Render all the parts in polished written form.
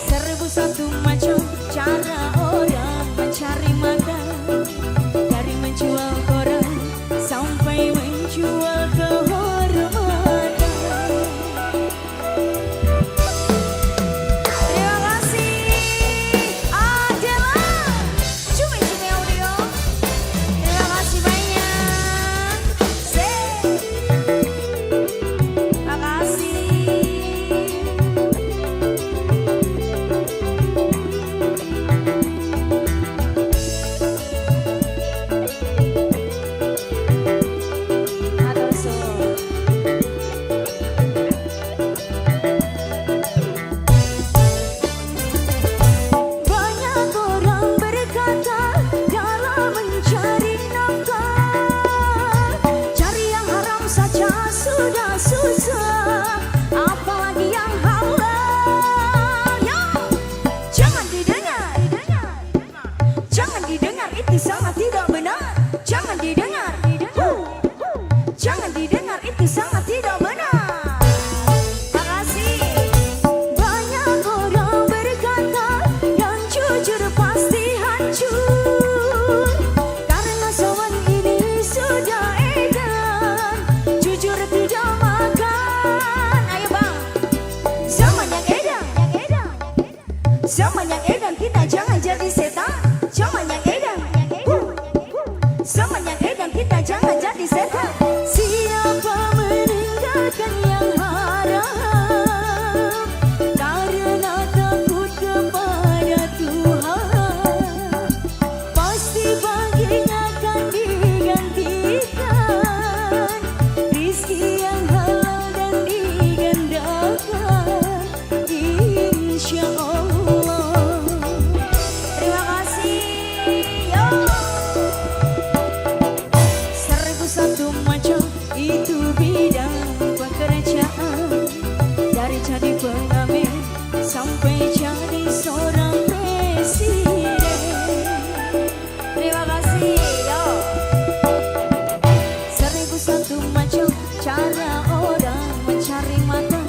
Serbu satu macam cara orang mencari makan, dari menjual koran sampai menjual kehormatan. Terima kasih Adela, Cumi-Cumi Audio. Terima kasih banyak. Terima kasih. Banyak orang berkata dalam mencari nafkah, cari yang haram saja sudah susah, apalagi yang halal. Yo, jangan didengar, jangan didengar, itu sangat tidak benar. Jangan didengar, jangan didengar, itu sangat tidak benar. Makasih. Banyak orang berkata yang jujur pasti hancur, karena sawan ini sudah edan, jujur tidak makan. Ayo bang, zaman yang edan, zaman yang edan, kita jangan jadi setan. Zaman yang edan, zaman yang edan, kita jangan jadi setan. Siapa meninggalkan yang haram karena takut kepada Tuhan, pasti baginya akan digantikan rizki yang halal dan digandakan, insya Allah. Terima kasih. Yo. Serbu satu macam itu bidang pekerjaan, dari jadi pengamen sampai jadi seorang presiden. Terima kasih. Yo. Serbu satu macam cara orang mencari makan,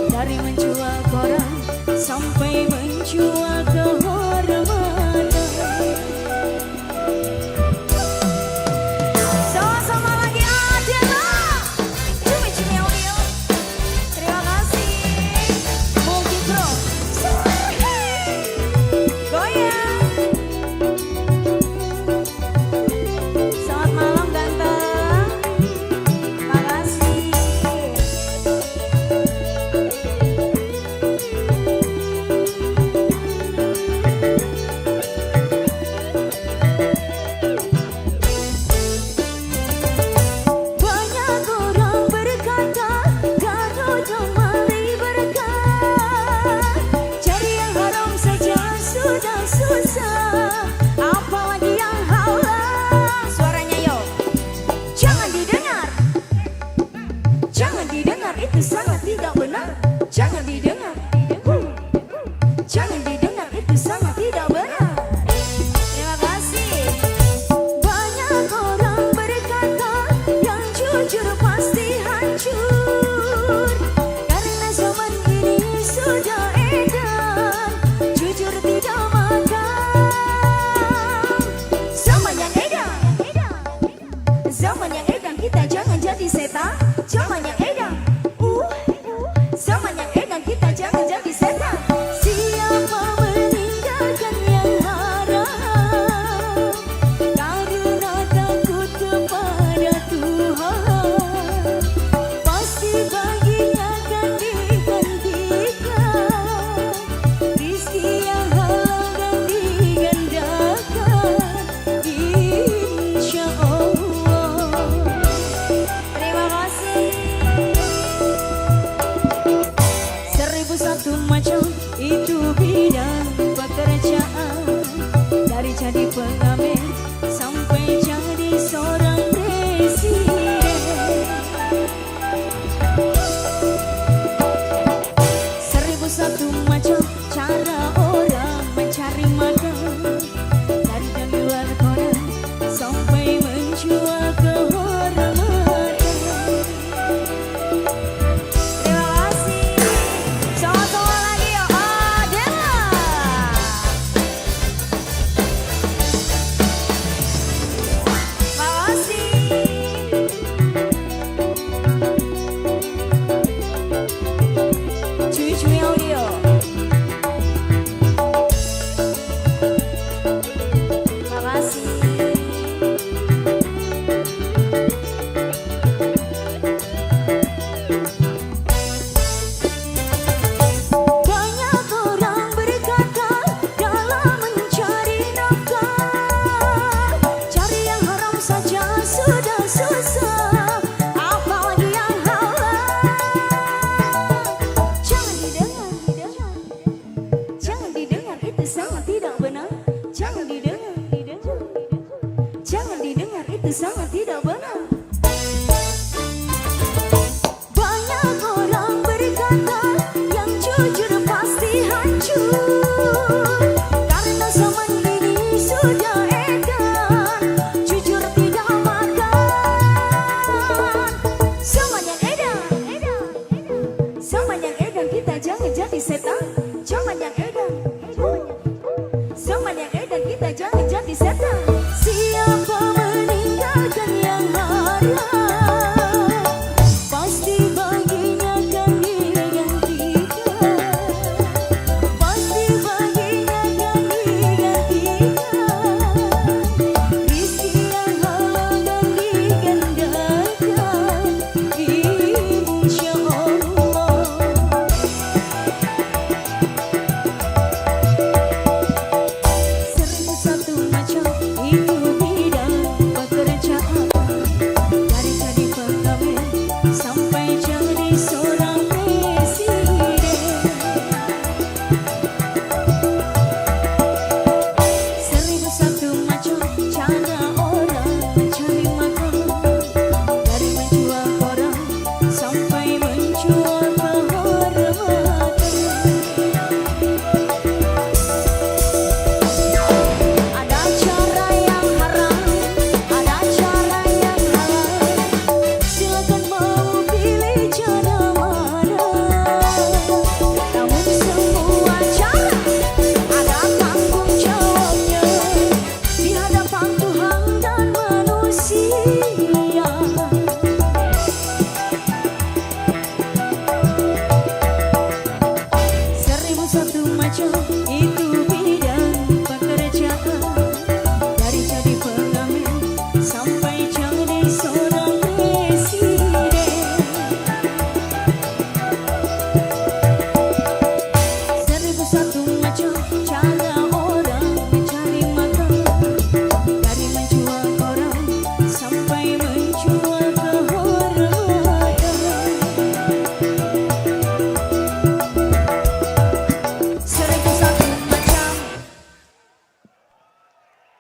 dari menjual koran sampai menjual kehormatan. Sama-sama lagi Adela, Cumi-Cumi Audio. Terima kasih. Mungkin bro, goyang. Selamat malam ganteng. Makasih. Banyak orang berkata Garut memberi berkah, cari yang haram saja sudah susah, apalagi yang halal. Suaranya yo, jangan didengar, jangan didengar, itu sangat tidak benar.